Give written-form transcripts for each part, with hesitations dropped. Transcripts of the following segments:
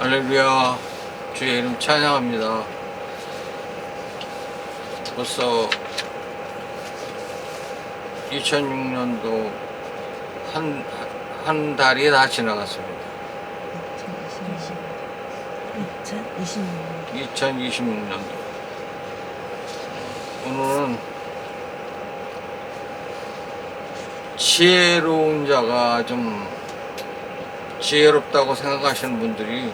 할렐루야, 주의 이름 찬양합니다. 벌써 2006년도 한 달이 다 지나갔습니다. 2026년도. 오늘은 지혜로운 자가 좀 지혜롭다고 생각하시는 분들이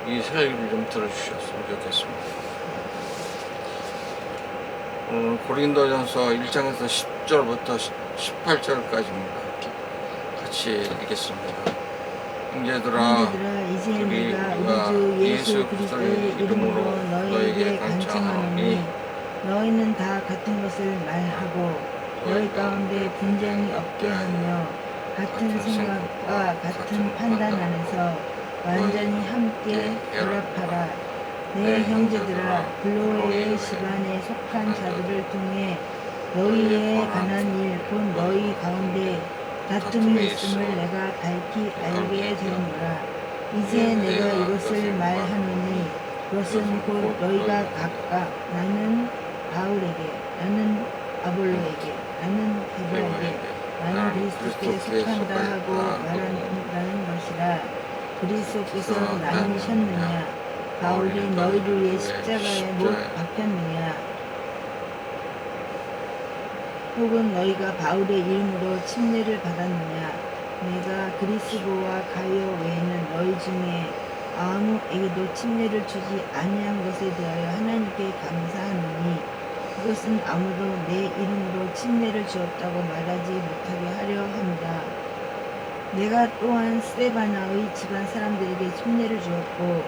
이 설교를 좀 들어주셨으면 좋겠습니다. 오늘 고린도전서 1장에서 10절부터 18절까지입니다. 같이 읽겠습니다. 형제들아, 이제 우리가 내가 우리 주 예수 그리스도의 이름으로 너에게 간청하노니 너희는 다 같은 것을 말하고 너희 가운데 분쟁이 없게 하며 같은 생각과 같은 판단 안에서 완전히 함께 결합하라. 내 형제들아, 블로의 집안에 속한 자들을 통해 너희에 관한 일, 곧 너희 가운데 다툼이 있음을 내가 밝히 알게 되었노라. 이제 내가 이것을 말하노니 그것은 곧 너희가 각각 나는 바울에게, 나는 아볼로에게, 나는 베드로에게, 나는 그리스도께 속한다 하고 말한다는 것이라. 그리스도께서 나누셨느냐? 바울이 너희를 위해 십자가에 못 박혔느냐? 혹은 너희가 바울의 이름으로 침례를 받았느냐? 내가 그리스도와 가요 외에는 너희 중에 아무에게도 침례를 주지 아니한 것에 대하여 하나님께 감사하노니 그것은 아무도 내 이름으로 침례를 주었다고 말하지 못하게 하려 함이라. 내가 또한 스데바나의 집안 사람들에게 침례를 주었고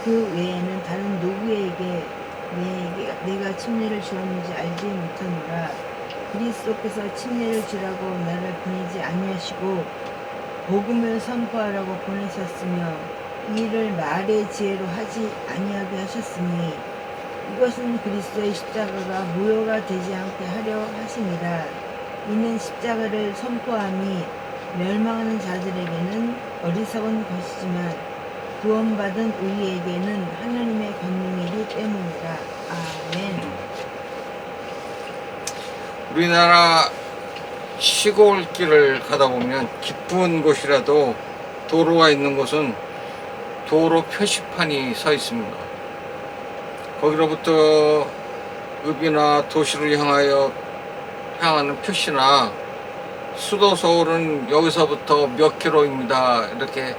그 외에는 다른 누구에게 내가 침례를 주었는지 알지 못하노라. 그리스도께서 침례를 주라고 나를 보내지 아니하시고 복음을 선포하라고 보내셨으며 이 일을 말의 지혜로 하지 아니하게 하셨으니 이것은 그리스도의 십자가가 무효가 되지 않게 하려 하심이라. 이는 십자가를 선포함이 멸망하는 자들에게는 어리석은 것이지만 구원받은 우리에게는 하나님의 권능이기 때문이라. 아멘. 우리나라 시골길을 가다 보면 깊은 곳이라도 도로가 있는 곳은 도로 표시판이 서 있습니다. 거기로부터 읍이나 도시를 향하는 표시나 수도 서울은 여기서부터 몇 킬로입니다 이렇게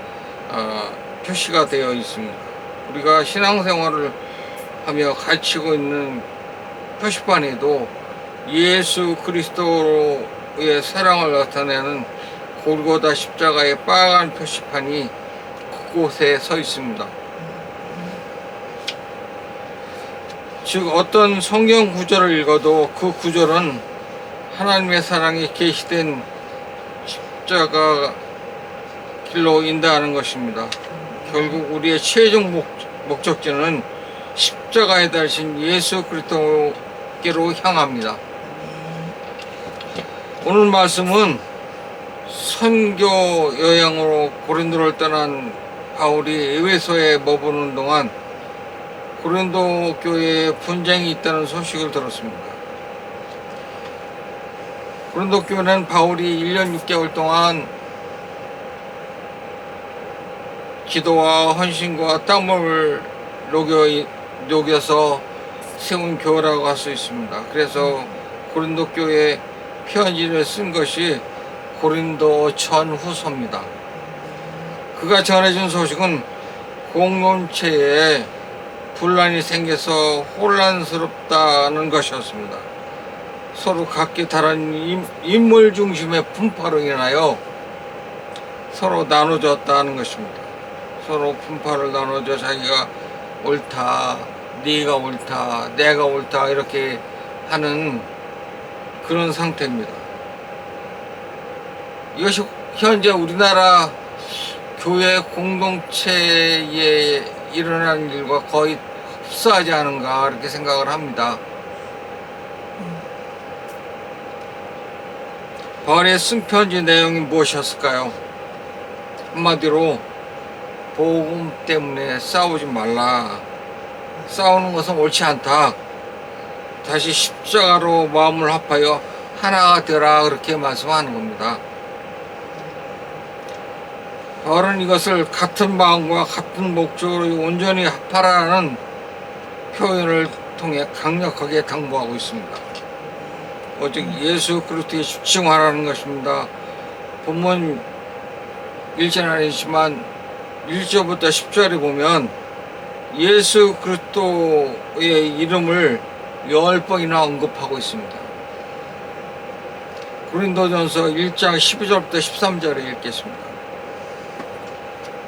표시가 되어 있습니다. 우리가 신앙생활을 하며 가르치고 있는 표시판에도 예수 그리스도의 사랑을 나타내는 골고다 십자가의 빨간 표시판이 그곳에 서 있습니다. 즉 어떤 성경 구절을 읽어도 그 구절은 하나님의 사랑이 계시된 십자가 길로 인도하는 것입니다. 결국 우리의 최종 목적지는 십자가에 달신 예수 그리스도께로 향합니다. 오늘 말씀은 선교 여행으로 고린도를 떠난 바울이 에베소에 머무는 동안 고린도 교회에 분쟁이 있다는 소식을 들었습니다. 고린도 교회는 바울이 1년 6개월 동안 기도와 헌신과 땀을 녹여서 세운 교회라고 할 수 있습니다. 그래서 고린도 교회에 편지를 쓴 것이 고린도 전후서입니다. 그가 전해준 소식은 공동체에 분란이 생겨서 혼란스럽다는 것이었습니다. 서로 각기 다른 인물 중심의 분파로 인하여 서로 나눠졌다는 것입니다. 서로 분파를 나눠져 자기가 옳다, 네가 옳다, 내가 옳다 이렇게 하는 그런 상태입니다. 이것이 현재 우리나라 교회 공동체에 일어나는 일과 거의 흡사하지 않은가 이렇게 생각을 합니다. 바울의 쓴 편지 내용이 무엇이었을까요? 한마디로 복음 때문에 싸우지 말라. 싸우는 것은 옳지 않다. 다시 십자가로 마음을 합하여 하나가 되라, 그렇게 말씀하는 겁니다. 바울은 이것을 같은 마음과 같은 목적으로 온전히 합하라는 표현을 통해 강력하게 당부하고 있습니다. 오직 예수 그리스도에 집중하라는 것입니다. 본문 1절 아니지만 1절부터 10절에 보면 예수 그리스도의 이름을 10번이나 언급하고 있습니다. 고린도전서 1장 12절부터 13절에 읽겠습니다.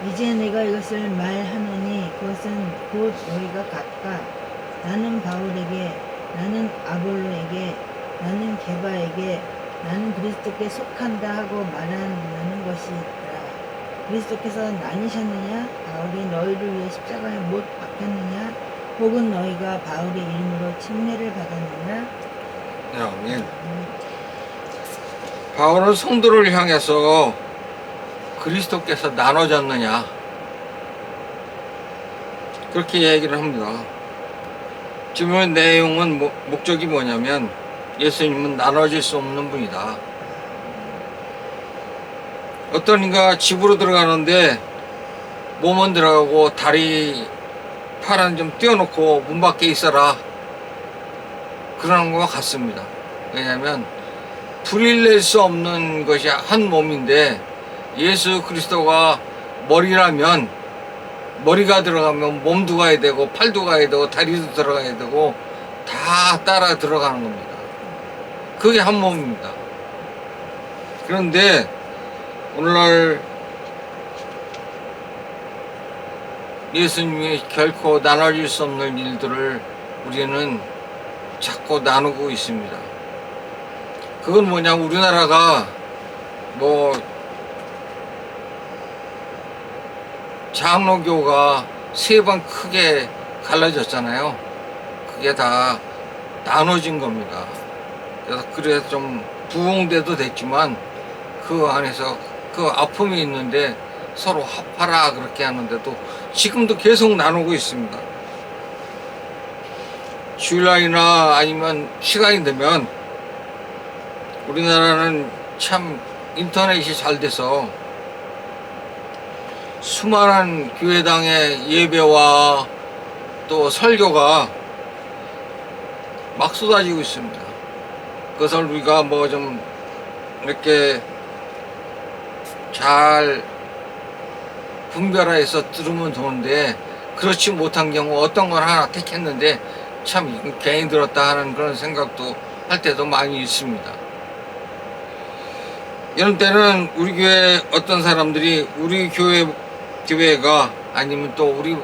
이제 내가 이것을 말하노니 그것은 곧 너희가 각각 나는 바울에게, 나는 아볼로에게, 나는 게바에게, 나는 그리스도께 속한다 하고 말하는 것이라. 그리스도께서 나뉘셨느냐? 바울이 너희를 위해 십자가에 못 박혔느냐? 혹은 너희가 바울의 이름으로 침례를 받았느냐? 네, 아멘. 바울은 성도를 향해서 그리스도께서 나눠졌느냐, 그렇게 얘기를 합니다. 지금 내용은 목적이 뭐냐면 예수님은 나눠질 수 없는 분이다. 어떤 이가 집으로 들어가는데 몸은 들어가고 다리 팔은 좀 띄워놓고 문 밖에 있어라, 그러는 것과 같습니다. 왜냐하면 분리될 수 없는 것이 한 몸인데, 예수 그리스도가 머리라면 머리가 들어가면 몸도 가야 되고 팔도 가야 되고 다리도 들어가야 되고 다 따라 들어가는 겁니다. 그게 한 몸입니다. 그런데 오늘날 예수님이 결코 나눠질 수 없는 일들을 우리는 자꾸 나누고 있습니다. 그건 뭐냐, 우리나라가 장로교가 세 번 크게 갈라졌잖아요. 그게 다 나눠진 겁니다. 그래서 좀 부흥돼도 됐지만 그 안에서 그 아픔이 있는데 서로 합하라 그렇게 하는데도 지금도 계속 나누고 있습니다. 주일날이나 아니면 시간이 되면, 우리나라는 참 인터넷이 잘 돼서 수많은 교회당의 예배와 또 설교가 막 쏟아지고 있습니다. 그것을 우리가 좀 이렇게 잘 분별해서 들으면 좋은데, 그렇지 못한 경우 어떤 걸 하나 택했는데 참 괜히 들었다 하는 그런 생각도 할 때도 많이 있습니다. 이런 때는 우리 교회 어떤 사람들이 우리 교회가 아니면 또 우리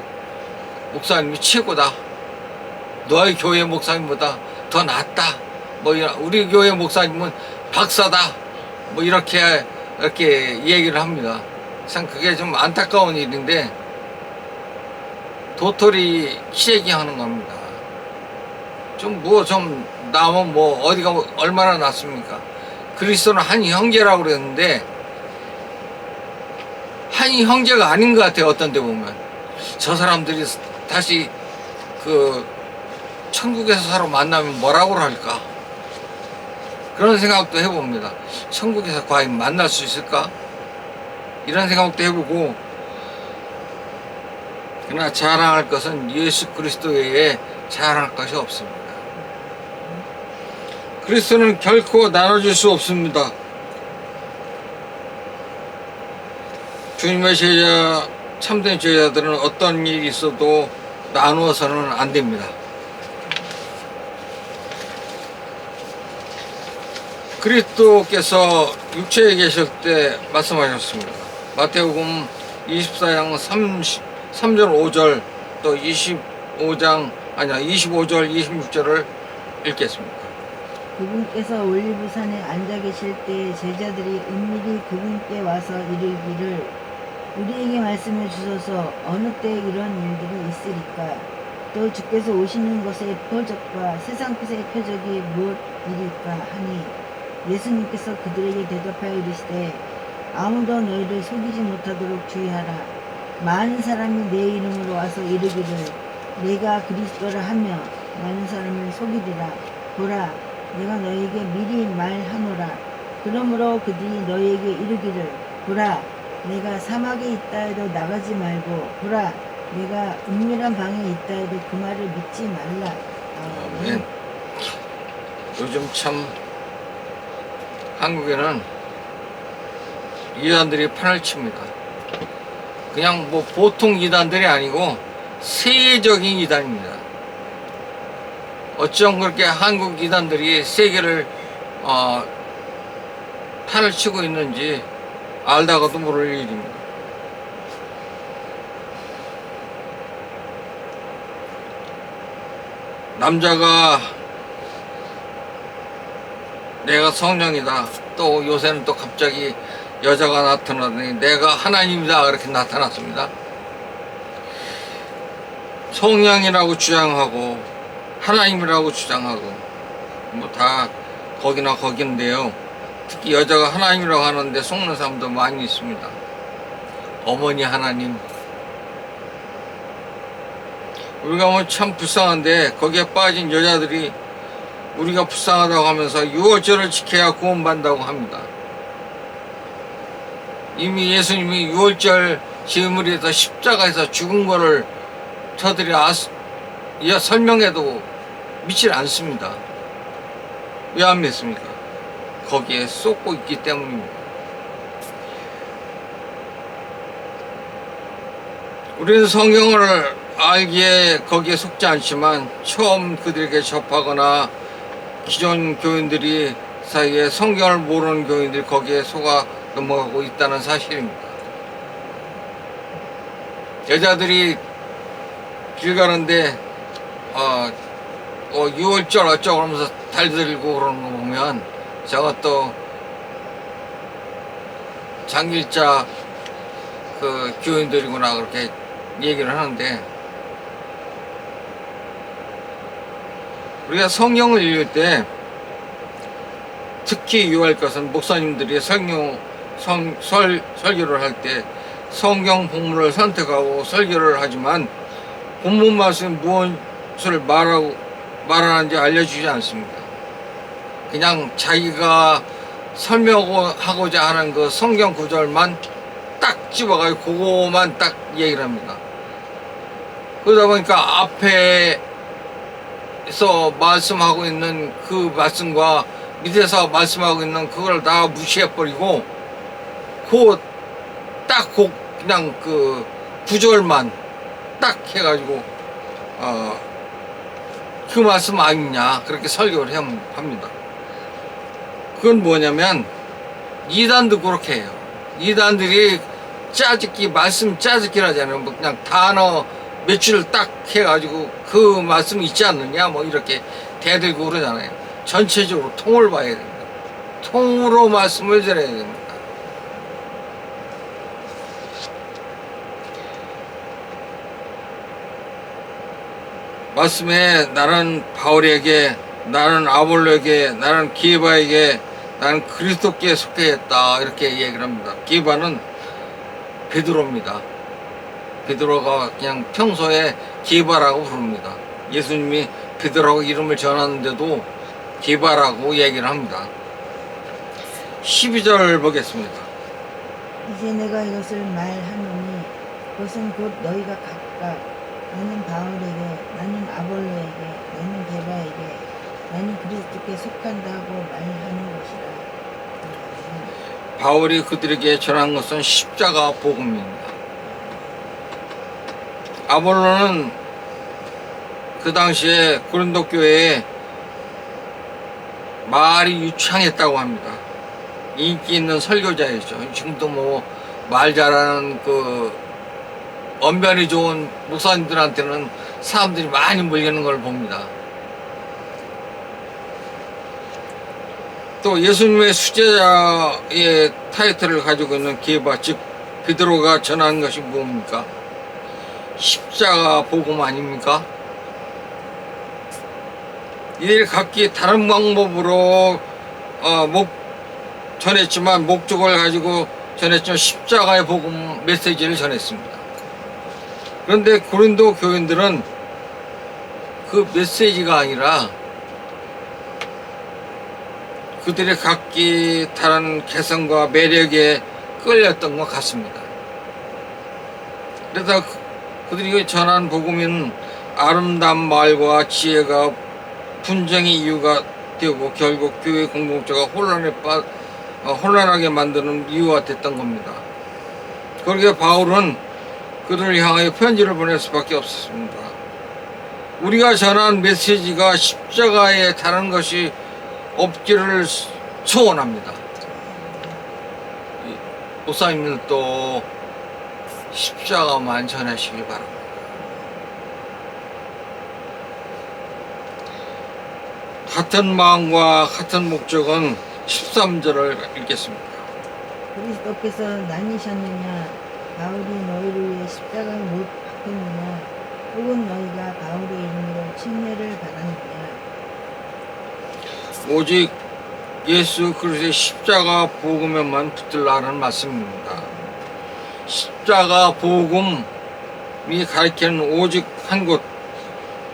목사님이 최고다, 너희 교회 목사님보다 더 낫다, 우리 교회 목사님은 박사다, 이렇게 얘기를 합니다. 참 그게 좀 안타까운 일인데 도토리 키재기 하는 겁니다. 좀 나면 어디가 얼마나 낫습니까? 그리스도는 한 형제라고 그랬는데 한 형제가 아닌 것 같아요. 어떤 데 보면 저 사람들이 다시 천국에서 서로 만나면 뭐라고 할까, 그런 생각도 해봅니다. 천국에서 과연 만날 수 있을까, 이런 생각도 해보고, 그러나 자랑할 것은 예수 그리스도 외에 자랑할 것이 없습니다. 그리스도는 결코 나눠질 수 없습니다. 주님의 제자, 참된 제자들은 어떤 일이 있어도 나누어서는 안 됩니다. 그리스도께서 육체에 계실 때 말씀하셨습니다. 마태복음 24장 3절 5절 또 25절 26절을 읽겠습니다. 그분께서 올리브산에 앉아 계실 때 제자들이 은밀히 그분께 와서 이르기를 우리에게 말씀해 주소서, 어느 때 이런 일들이 있으리까? 또 주께서 오시는 것의 표적과 세상 끝의 표적이 무엇이리까 하니, 예수님께서 그들에게 대답하여 이르시되 아무도 너희를 속이지 못하도록 주의하라. 많은 사람이 내 이름으로 와서 이르기를 내가 그리스도라 하며 많은 사람을 속이리라. 보라, 내가 너에게 미리 말하노라. 그러므로 그들이 너에게 이르기를 보라, 내가 사막에 있다 해도 나가지 말고 보라, 내가 은밀한 방에 있다 해도 그 말을 믿지 말라. 아멘. 요즘 참 한국에는 이단들이 판을 칩니다. 그냥 뭐 보통 이단들이 아니고 세계적인 이단입니다. 어쩜 그렇게 한국 이단들이 세계를 판을 치고 있는지 알다가도 모를 일입니다. 남자가 내가 성령이다, 또 요새는 또 갑자기 여자가 나타나더니 내가 하나님이다 그렇게 나타났습니다. 성령이라고 주장하고 하나님이라고 주장하고 뭐 다 거기나 거긴데요. 특히 여자가 하나님이라고 하는데 속는 사람도 많이 있습니다. 어머니 하나님. 우리가 뭐 참 불쌍한데 거기에 빠진 여자들이 우리가 불쌍하다고 하면서 유월절을 지켜야 구원받는다고 합니다. 이미 예수님이 유월절 제물에서 십자가에서 죽은 거를 저들이 설명해도 믿질 않습니다. 왜 안 믿습니까? 거기에 쏟고 있기 때문입니다. 우리는 성경을 알기에 거기에 속지 않지만 처음 그들에게 접하거나 기존 교인들이 사이에 성경을 모르는 교인들이 거기에 속아 넘어가고 있다는 사실입니다. 여자들이 길 가는데 6월절 어쩌고 하면서 달 들고 그러는 거 보면 저것도 장길자 그 교인들이구나 그렇게 얘기를 하는데, 우리가 성경을 읽을 때 특히 유의할 것은 목사님들이 설교를 할 때 성경 본문을 선택하고 설교를 하지만 본문 말씀이 무엇을 말하는지 알려주지 않습니다. 그냥 자기가 설명하고자 하는 그 성경 구절만 딱 집어가지고 그거만 딱 얘기를 합니다. 그러다 보니까 앞에서 말씀하고 있는 그 말씀과 밑에서 말씀하고 있는 그걸 다 무시해버리고 그냥 그 구절만 딱 해가지고 그 말씀 아니냐 그렇게 설교를 합니다. 그건 뭐냐면 이단도 그렇게 해요. 이단들이 말씀 짜집기를 하잖아요. 뭐 그냥 단어 몇 줄을 딱 해가지고 그 말씀 있지 않느냐 뭐 이렇게 대들고 그러잖아요. 전체적으로 통을 봐야 됩니다. 통으로 말씀을 전해야 됩니다. 말씀에 나는 바울에게, 나는 아볼로에게, 나는 기바에게, 나는 그리스도께 속해했다 이렇게 얘기를 합니다. 기바는 베드로입니다. 베드로가 그냥 평소에 기바라고 부릅니다. 예수님이 베드로라고 이름을 전하는데도 기바라고 얘기를 합니다. 12절 보겠습니다. 이제 내가 이것을 말하노니 그것은 곧 너희가 각각 나는 바울에게, 나는 아볼로에게, 나는 게바에게, 나는 그리스도께 속한다고 말하는 것이라. 바울이 그들에게 전한 것은 십자가 복음입니다. 아볼로는 그 당시에 고린도 교회에 말이 유창했다고 합니다. 인기 있는 설교자였죠. 지금도 뭐 말 잘하는 그 언변이 좋은 목사님들한테는 사람들이 많이 몰리는 걸 봅니다. 또 예수님의 수제자의 타이틀을 가지고 있는 기바, 즉 베드로가 전하는 것이 뭡니까? 십자가 복음 아닙니까? 이들이 각기 다른 방법으로 전했지만 목적을 가지고 전했지만 십자가의 복음 메시지를 전했습니다. 그런데 고린도 교인들은 그 메시지가 아니라 그들의 각기 다른 개성과 매력에 끌렸던 것 같습니다. 그래서 그들이 전한 복음은 아름다운 말과 지혜가 분쟁의 이유가 되고 결국 교회 공동체가 혼란하게 만드는 이유가 됐던 겁니다. 그러기에 바울은 그들을 향하여 편지를 보낼 수밖에 없었습니다. 우리가 전한 메시지가 십자가에 다른 것이 없기를 소원합니다. 목사님들도 십자가만 전하시길 바랍니다. 같은 마음과 같은 목적은 13절을 읽겠습니다. 그리스도께서 나뉘셨느냐? 바울이 너희를 위해 십자가에 못 박혔느냐? 혹은 너희가 바울의 이름으로 침례를 받았느냐? 오직 예수 그리스도의 십자가 복음에만 붙들라는 말씀입니다. 십자가 복음이 가리키는 오직 한 곳,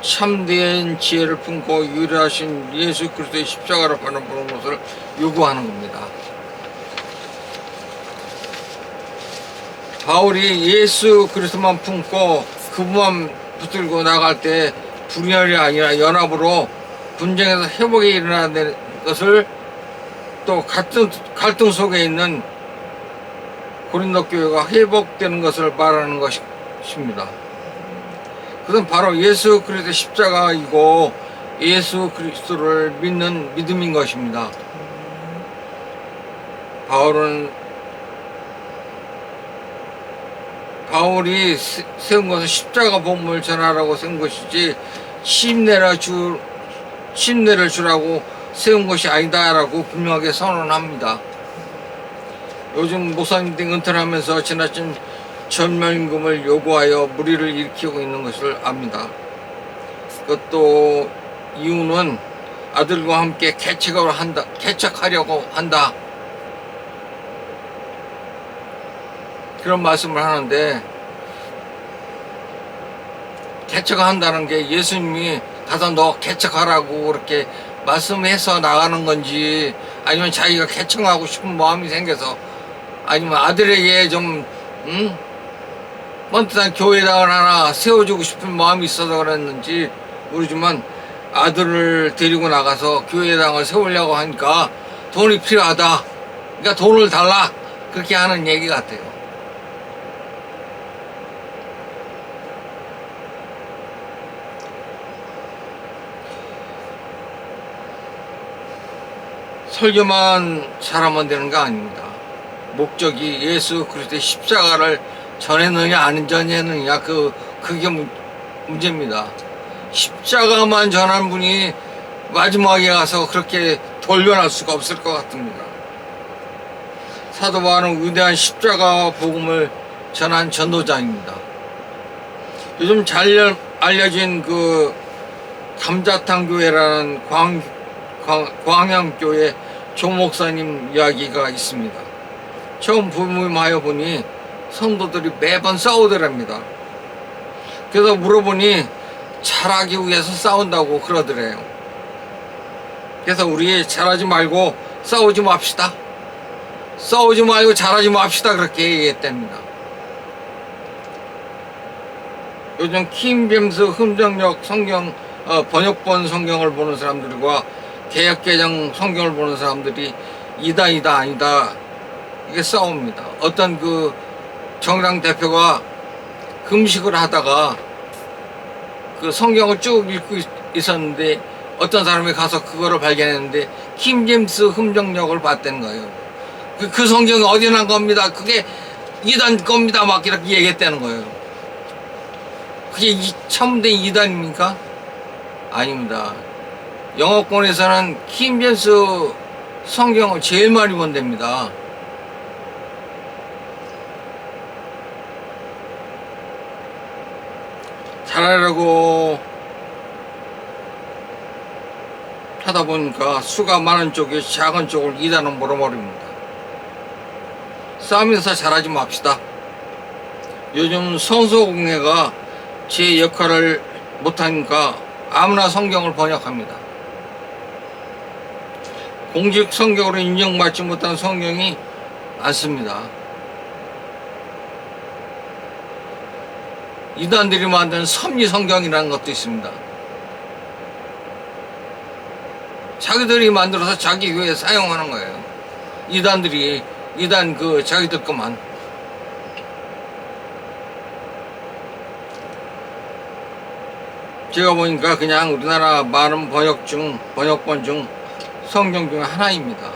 참된 지혜를 품고 유일하신 예수 그리스도의 십자가를 바라보는 것을 요구하는 겁니다. 바울이 예수 그리스도만 품고 그분만 붙들고 나갈 때 분열이 아니라 연합으로 분쟁에서 회복이 일어나는 것을 또 같은 갈등 속에 있는 고린도 교회가 회복되는 것을 말하는 것입니다. 그것은 바로 예수 그리스도의 십자가이고 예수 그리스도를 믿는 믿음인 것입니다. 바울이 세운 것은 십자가 복음을 전하라고 세운 것이지 침례를 주라고 세운 것이 아니다라고 분명하게 선언합니다. 요즘 목사님들이 은퇴하면서 지나친 전면금을 요구하여 무리를 일으키고 있는 것을 압니다. 그것도 이유는 아들과 함께 개척하려고 한다. 그런 말씀을 하는데, 개척한다는 게 예수님이 가서 너 개척하라고 그렇게 말씀해서 나가는 건지, 아니면 자기가 개척하고 싶은 마음이 생겨서, 아니면 아들에게 좀 번듯한 교회당을 하나 세워주고 싶은 마음이 있어서 그랬는지 모르지만, 아들을 데리고 나가서 교회당을 세우려고 하니까 돈이 필요하다, 그러니까 돈을 달라, 그렇게 하는 얘기 같아요. 설교만 잘하면 되는 거 아닙니다. 목적이 예수 그리스도의 십자가를 전했느냐 안 전했느냐, 그게 문제입니다. 십자가만 전한 분이 마지막에 가서 그렇게 돌변할 수가 없을 것 같습니다. 사도 바울은 위대한 십자가 복음을 전한 전도자입니다. 요즘 잘 알려진 그 감자탕 교회라는 광양교회 조 목사님 이야기가 있습니다. 처음 부임하여 보니 성도들이 매번 싸우더랍니다. 그래서 물어보니 잘하기 위해서 싸운다고 그러더래요. 그래서 우리 잘하지 말고 싸우지 맙시다. 싸우지 말고 잘하지 맙시다, 그렇게 얘기했답니다. 요즘 킹제임스 흠정역 성경 번역본 성경을 보는 사람들과 개역개정 성경을 보는 사람들이 이다 아니다 이게 싸웁니다. 어떤 그 정당 대표가 금식을 하다가 그 성경을 쭉 읽고 있었는데 어떤 사람이 가서 그거를 발견했는데 킹제임스 흠정역을 봤다는 거예요. 그 성경이 어디 난 겁니다, 그게 이단 겁니다, 막 이렇게 얘기했다는 거예요. 그게 참된 이단입니까? 아닙니다. 영어권에서는 킹제임스 성경을 제일 많이 본답니다. 잘하려고 하다 보니까 수가 많은 쪽에 작은 쪽을 이단으로 몰아버립니다. 싸우면서 잘하지 맙시다. 요즘 성소공회가 제 역할을 못하니까 아무나 성경을 번역합니다. 공식 성경으로 인정받지 못한 성경이 많습니다. 이단들이 만든 섭리 성경이라는 것도 있습니다. 자기들이 만들어서 자기 교회에 사용하는 거예요. 이단들이 이단 자기들 것만. 제가 보니까 그냥 우리나라 많은 번역본 중 성경 중 하나입니다.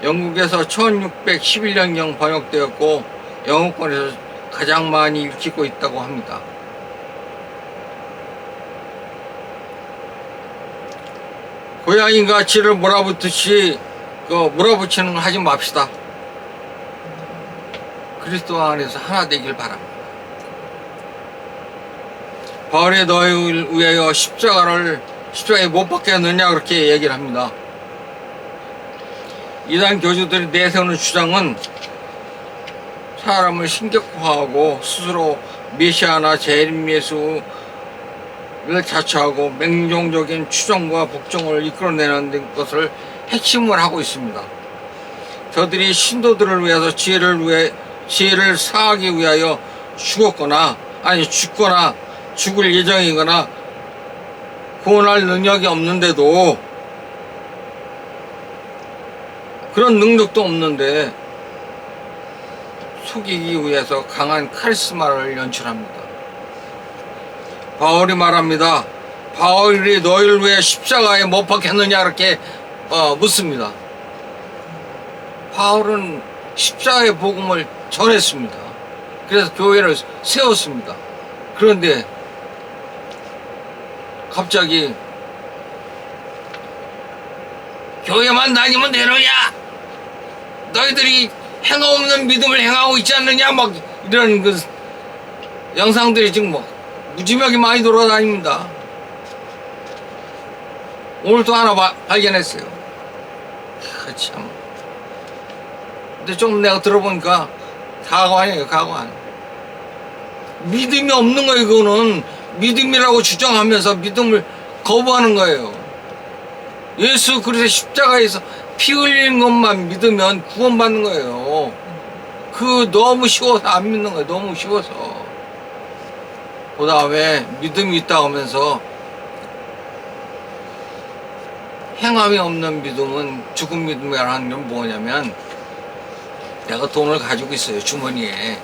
영국에서 1611년경 번역되었고 영어권에서 가장 많이 읽히고 있다고 합니다. 고양이가 쥐를 몰아붙듯이 몰아붙이는 거 하지 맙시다. 그리스도 안에서 하나 되길 바랍니다. 바울이 너희를 위하여 십자가에 못 박혔느냐 그렇게 얘기를 합니다. 이단 교주들이 내세우는 주장은 사람을 신격화하고 스스로 메시아나 재림 예수를 자처하고 맹종적인 추종과 복종을 이끌어내는 것을 핵심을 하고 있습니다. 저들이 신도들을 위해서 지혜를 사하기 위하여 죽거나 죽을 예정이거나 구원할 능력이 없는데도, 그런 능력도 없는데 속이기 위해서 강한 카리스마를 연출합니다. 바울이 말합니다. 바울이 너희를 위해 십자가에 못 박혔느냐 이렇게 묻습니다. 바울은 십자가의 복음을 전했습니다. 그래서 교회를 세웠습니다. 그런데 갑자기 교회만 다니면 되느냐? 너희들이 행함 없는 믿음을 행하고 있지 않느냐? 막 이런 영상들이 지금 무지막이 많이 돌아다닙니다. 오늘 또 하나 발견했어요. 참. 근데 좀 내가 들어보니까 가관이에요, 가관. 믿음이 없는 거예요, 그거는. 믿음이라고 주장하면서 믿음을 거부하는 거예요. 예수 그리스도 십자가에서 피 흘리는 것만 믿으면 구원받는 거예요. 너무 쉬워서 안 믿는 거예요. 너무 쉬워서. 그 다음에 믿음이 있다고 하면서 행함이 없는 믿음은 죽은 믿음이라는 게 뭐냐면, 내가 돈을 가지고 있어요, 주머니에.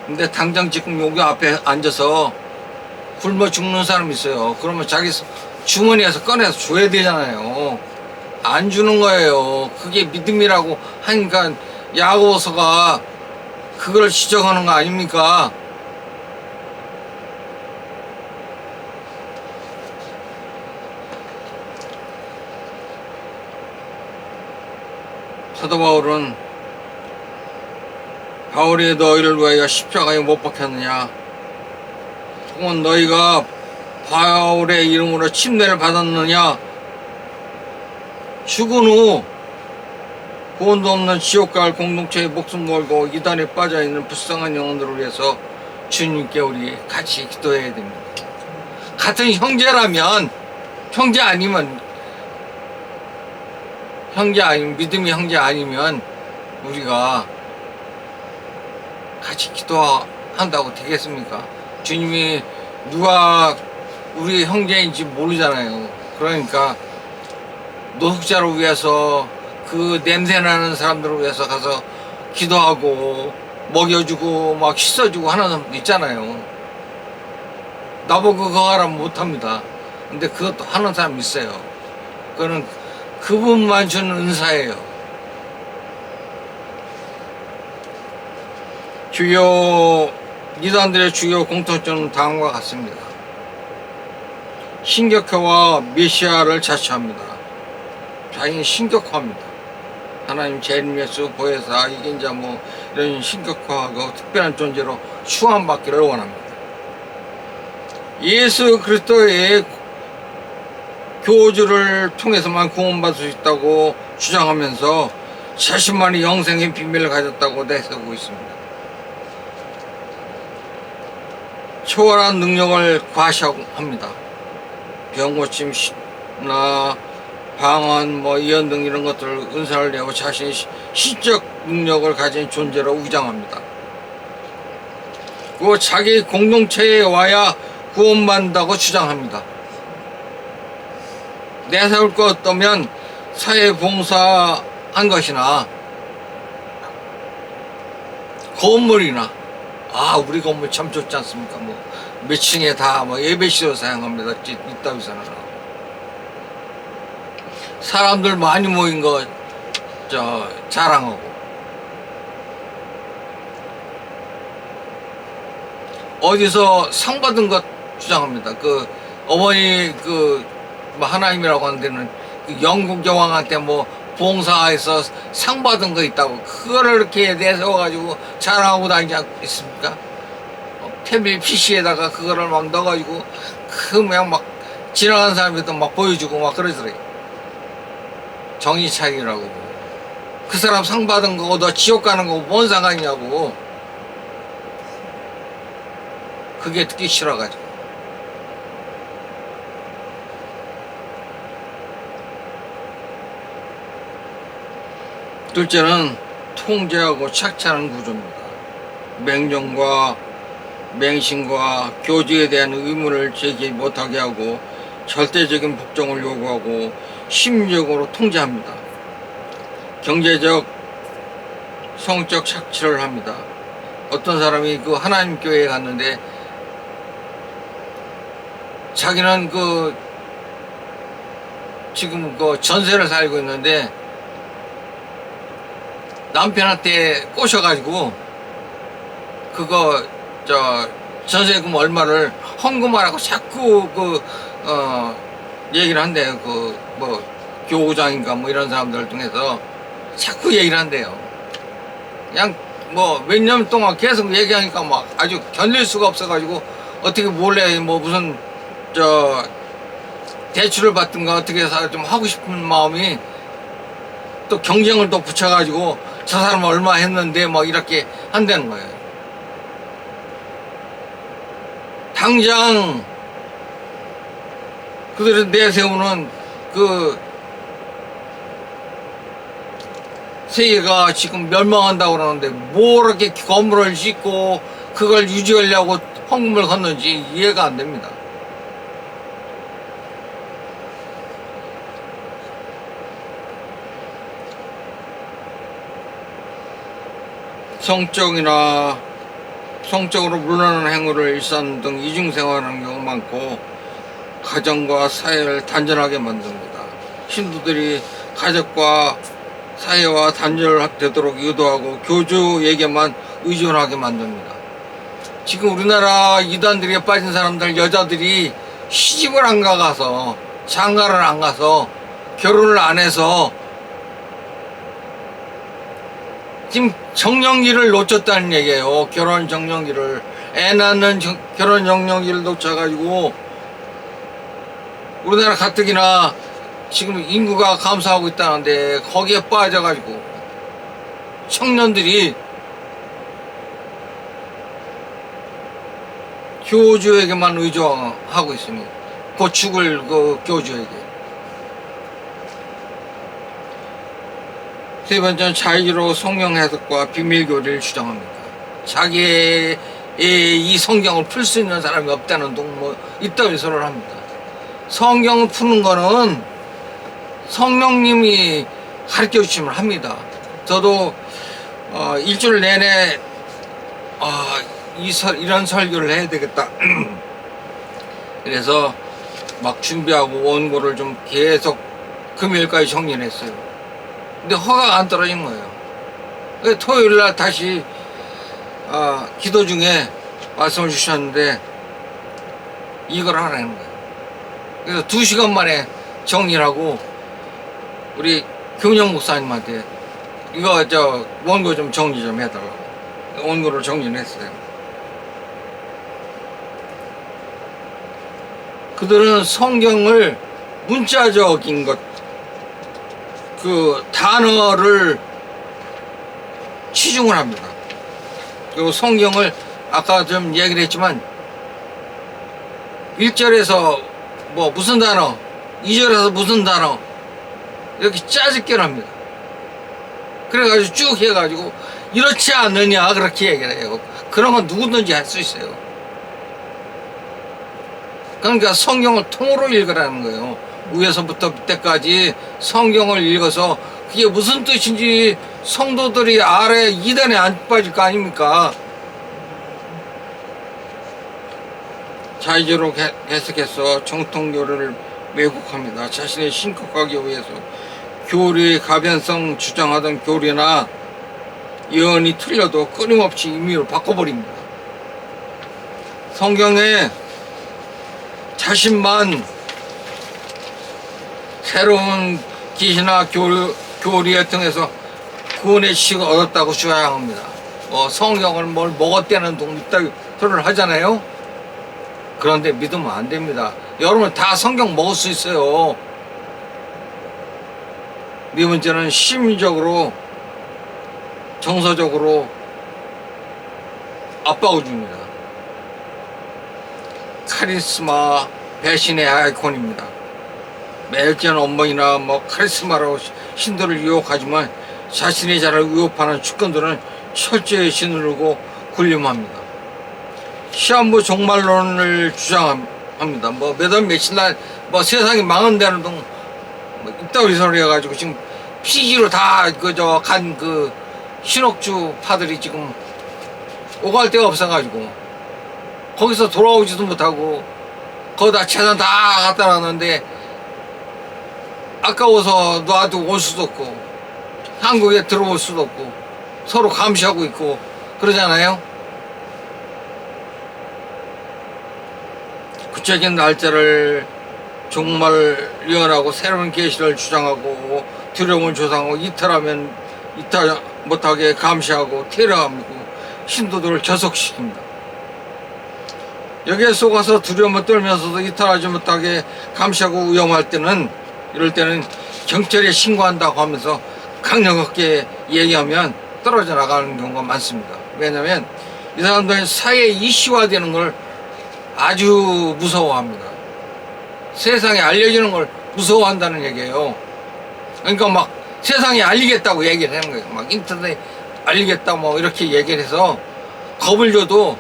근데 당장 지금 여기 앞에 앉아서 굶어 죽는 사람이 있어요. 그러면 자기 주머니에서 꺼내서 줘야 되잖아요. 안 주는 거예요. 그게 믿음이라고 하니까 야고보서가 그걸 지적하는 거 아닙니까? 사도 바울은 바울이 너희를 위하여 십자가에 못 박혔느냐? 혹은 너희가 바울의 이름으로 침례를 받았느냐? 죽은 후 구원도 없는 지옥 갈 공동체에 목숨 걸고 이단에 빠져있는 불쌍한 영혼들을 위해서 주님께 우리 같이 기도해야 됩니다. 같은 형제라면, 믿음이 형제 아니면 우리가 같이 기도한다고 되겠습니까? 주님이 누가 우리 형제인지 모르잖아요. 그러니까 노숙자를 위해서, 냄새나는 사람들을 위해서 가서 기도하고 먹여주고 막 씻어주고 하는 사람도 있잖아요. 나보고 그거 하라면 못합니다. 근데 그것도 하는 사람 있어요. 그거는 그분만 주는 은사예요. 이단들의 주요 공통점은 다음과 같습니다. 신격화와 메시아를 자처합니다. 자기는 신격화합니다. 하나님 재림 예수 보혜사 이긴자 이런 신격화하고 특별한 존재로 추앙받기를 원합니다. 예수 그리스도의 교주를 통해서만 구원받을 수 있다고 주장하면서 자신만이 영생의 비밀을 가졌다고 내세우고 있습니다. 초월한 능력을 과시합니다. 병고침이나 방언, 이언 등 이런 것들을 은사를 내고 자신의 시적 능력을 가진 존재로 위장합니다. 그리고 자기 공동체에 와야 구원받는다고 주장합니다. 내세울 것 없다면 사회봉사한 것이나 건물이나 우리 건물 참 좋지 않습니까? 몇 층에 다 예배실로 사용합니다. 이따위서는 사람들 많이 모인 거 자랑하고, 어디서 상 받은 것 주장합니다. 어머니 하나님이라고 하는 데는 영국 여왕한테 봉사해서 상 받은 거 있다고 그거를 이렇게 내세워가지고 자랑하고 다니지 않습니까? 태블릿 PC에다가 그거를 막 넣어가지고 그냥 지나가는 사람들도 보여주고 그러더래요. 정신 차리라고. 그 사람 상 받은 거고 너 지옥 가는 거고 뭔 상관이냐고. 그게 듣기 싫어가지고. 둘째는 통제하고 착취하는 구조입니다. 맹령과 맹신과 교주에 대한 의무를 제기 못하게 하고 절대적인 복종을 요구하고 심리적으로 통제합니다. 경제적, 성적 착취를 합니다. 어떤 사람이 하나님 교회에 갔는데 자기는 지금 전세를 살고 있는데 남편한테 꼬셔가지고 전세금 얼마를 헌금하라고 자꾸 얘기를 한대요. 교우장인가 이런 사람들 중에서 자꾸 얘기를 한대요. 그냥 몇 년 동안 계속 얘기하니까 아주 견딜 수가 없어가지고 어떻게 몰래 무슨 대출을 받든가 어떻게 해서 좀 하고 싶은 마음이 또 경쟁을 또 붙여가지고 저 사람 얼마 했는데 이렇게 한다는 거예요. 당장 그들이 내세우는 세계가 지금 멸망한다고 그러는데 이렇게 건물을 짓고 그걸 유지하려고 헌금을 걷는지 이해가 안 됩니다. 성적으로 물러나는 행위를 일상 등 이중생활하는 경우가 많고 가정과 사회를 단절하게 만듭니다. 신도들이 가족과 사회와 단절되도록 유도하고 교주에게만 의존하게 만듭니다. 지금 우리나라 이단들에 빠진 사람들, 여자들이 시집을 안 가서 장가를 안 가서 결혼을 안 해서 지금 정년기를 놓쳤다는 얘기예요. 결혼 정년기를. 애 낳는 결혼 정년기를 놓쳐가지고 우리나라 가뜩이나 지금 인구가 감소하고 있다는데 거기에 빠져가지고 청년들이 교주에게만 의존하고 있습니다. 죽을 교주에게. 세 번째는 자유로 성경 해석과 비밀 교리를 주장합니다. 자기의 이 성경을 풀 수 있는 사람이 없다는 등 이따위 소리를 합니다. 성경을 푸는 거는 성령님이 가르쳐 주시면 합니다. 저도 일주일 내내 이런 설교를 해야 되겠다. 그래서 준비하고 원고를 좀 계속 금요일까지 정리를 했어요. 근데 허가가 안 떨어진 거예요. 그래서 토요일날 다시 기도 중에 말씀을 주셨는데 이걸 하라는 거예요. 그래서 2시간 만에 정리를 하고 우리 금영 목사님한테 이거 원고 좀 정리 좀 해달라고 원고를 정리를 했어요. 그들은 성경을 문자적인 것, 단어를 치중을 합니다. 그리고 성경을 아까 좀 얘기를 했지만 1절에서 뭐 무슨 단어, 2절에서 무슨 단어 이렇게 짜집게 합니다. 그래가지고 쭉 해가지고 이렇지 않느냐 그렇게 얘기를 해요. 그런 건 누구든지 할 수 있어요. 그러니까 성경을 통으로 읽으라는 거예요. 위에서부터 밑에까지 성경을 읽어서 그게 무슨 뜻인지 성도들이 아래 이단에 안 빠질 거 아닙니까? 자, 이제로 계속해서 정통교리를 왜곡합니다. 자신의 신격하기 위해서 교리의 가변성 주장하던 교리나 예언이 틀려도 끊임없이 의미를 바꿔버립니다. 성경에 자신만 새로운 기시나 교리에 통해서 구원의 지식을 얻었다고 주장합니다. 성경을 뭘 먹었다는 동 있다 소리를 하잖아요. 그런데 믿으면 안 됩니다. 여러분 다 성경 먹을 수 있어요. 네 문제는 심리적으로 정서적으로 압박을 줍니다. 카리스마 배신의 아이콘입니다. 매일전 어머니나 뭐 카리스마라고 신들을 유혹하지만 자신의 자를 위협하는 주권들은 철저히 신으르고 군림합니다. 시한부 종말론을 주장합니다. 뭐 몇 월 며칠 날 뭐 세상이 망한다는 동 이따위 소리 해가지고 지금 피지로 다 그저 간 그 신옥주 파들이 지금 오갈 데가 없어가지고 거기서 돌아오지도 못하고 거기다 재산 다 갖다 놨는데 아까워서 놔두고 올 수도 없고 한국에 들어올 수도 없고 서로 감시하고 있고 그러잖아요. 구체적인 날짜를 종말 예언하고 새로운 계시를 주장하고 두려움을 조장하고 이탈하면 이탈 못하게 감시하고 테러하고 신도들을 결속시킵니다. 여기에 속아서 두려움을 떨면서도 이탈하지 못하게 감시하고 위험할 때는 이럴 때는 경찰에 신고한다고 하면서 강력하게 얘기하면 떨어져 나가는 경우가 많습니다. 왜냐하면 이 사람들은 사회 이슈화되는 걸 아주 무서워합니다. 세상에 알려지는 걸 무서워한다는 얘기예요. 그러니까 막 세상에 알리겠다고 얘기를 하는 거예요. 막 인터넷에 알리겠다 뭐 이렇게 얘기를 해서 겁을 줘도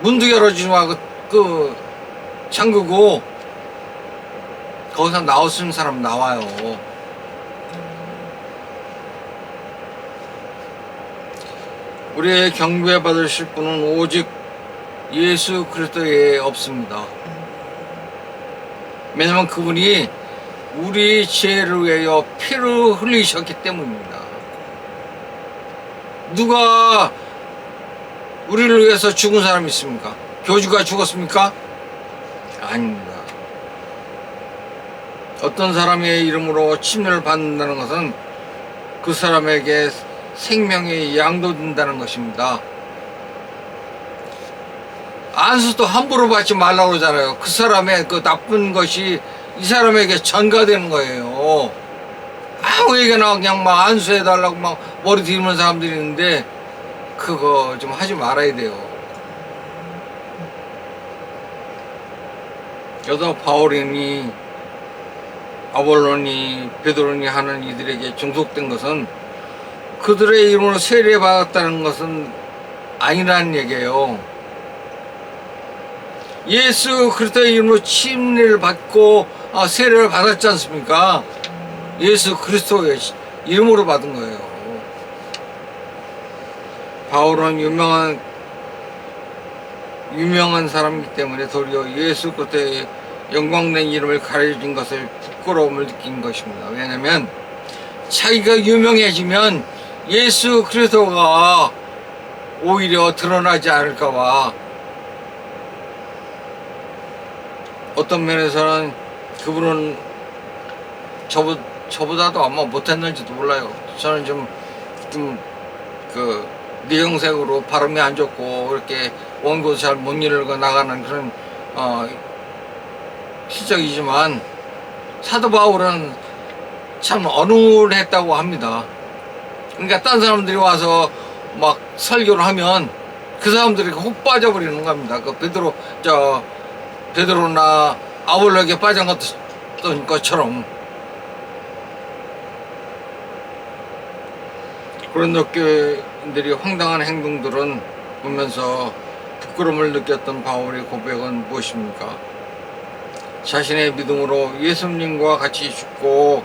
문도 열어주지 말고 그 잠그고 거기서 나올 수 있는 사람 나와요. 우리의 경배 받으실 분은 오직 예수 그리스도에 없습니다. 왜냐면 그분이 우리 죄를 위하여 피를 흘리셨기 때문입니다. 누가 우리를 위해서 죽은 사람이 있습니까? 교주가 죽었습니까? 아닙니다. 어떤 사람의 이름으로 침례를 받는다는 것은 그 사람에게 생명이 양도된다는 것입니다. 안수도 함부로 받지 말라고 그러잖아요. 그 사람의 그 나쁜 것이 이 사람에게 전가되는 거예요. 아무에게나 그냥 막 안수해달라고 막 머리 뒤집는 사람들이 있는데 그거 좀 하지 말아야 돼요. 여자 바울이니 아볼로니 베드로니 하는 이들에게 종속된 것은 그들의 이름으로 세례받았다는 것은 아니라는 얘기예요. 예수 그리스도의 이름으로 침례를 받고 세례를 받았지 않습니까? 예수 그리스도의 이름으로 받은 거예요. 바울은 유명한 사람이기 때문에 도리어 예수 그리스도의 영광된 이름을 가려진 것을 부끄러움을 느낀 것입니다. 왜냐하면 자기가 유명해지면 예수 그리스도가 오히려 드러나지 않을까봐 어떤 면에서는 그분은 저보다도 아마 못했는지도 몰라요. 저는 좀 그 뇌형색으로 발음이 안 좋고 이렇게 원고 잘 못 읽어 나가는 그런 시적이지만 사도 바울은 참 어눌했다고 합니다. 그러니까 딴 사람들이 와서 막 설교를 하면 그 사람들이 혹 빠져버리는 겁니다. 그 베드로 베드로나 아볼로에게 빠져갔던 것처럼 고린도 교인들이 황당한 행동들은 보면서 부끄러움을 느꼈던 바울의 고백은 무엇입니까? 자신의 믿음으로 예수님과 같이 죽고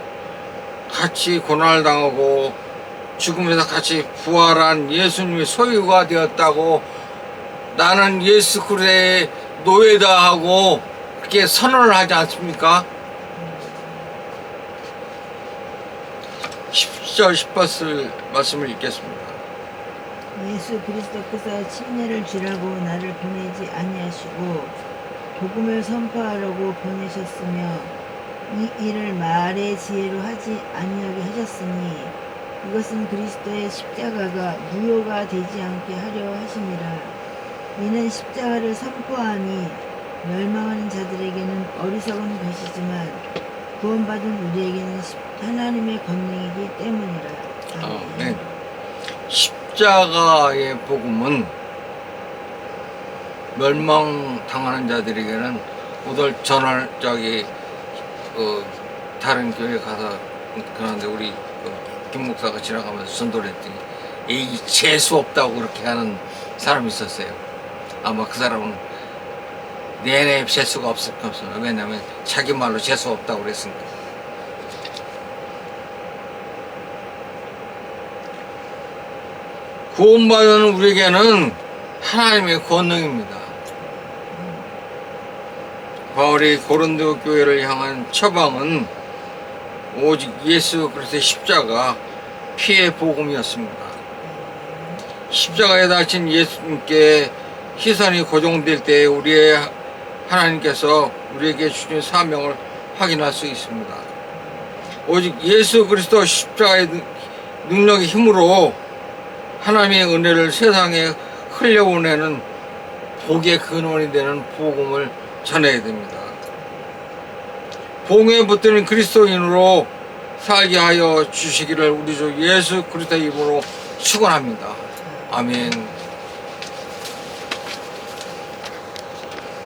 같이 고난을 당하고 죽음에서 같이 부활한 예수님의 소유가 되었다고 나는 예수 그리스도의 노예다 하고 그렇게 선언을 하지 않습니까? 10절 10절 말씀을 읽겠습니다. 예수 그리스도께서 침례를 주라고 나를 보내지 아니하시고 복음을 선포하려고 보내셨으며 이 일을 말의 지혜로 하지 아니하게 하셨으니 이것은 그리스도의 십자가가 무효가 되지 않게 하려 하심이라. 이는 십자가를 선포하니 멸망하는 자들에게는 어리석은 것이지만 구원받은 우리에게는 하나님의 권능이기 때문이라. 아멘. 십자가의 복음은 멸망당하는 자들에게는 오늘 전할 다른 교회 가서 그런데 우리 김 목사가 지나가면서 전도를 했더니 이 재수 없다고 그렇게 하는 사람이 있었어요. 아마 그 사람은 내내 재수가 없을 겁니다. 왜냐하면 자기 말로 재수 없다고 그랬으니까. 구원받은 우리에게는 하나님의 권능입니다. 바울이 고린도 교회를 향한 처방은 오직 예수 그리스도의 십자가 피의 복음이었습니다. 십자가에 달린 예수님께 시선이 고정될 때 우리의 하나님께서 우리에게 주신 사명을 확인할 수 있습니다. 오직 예수 그리스도 십자가의 능력의 힘으로 하나님의 은혜를 세상에 흘려보내는 복의 근원이 되는 복음을 전해야 됩니다. 복음에 붙드는 그리스도인으로 살게 하여 주시기를 우리 주 예수 그리스도의 이름으로 축원합니다. 아멘.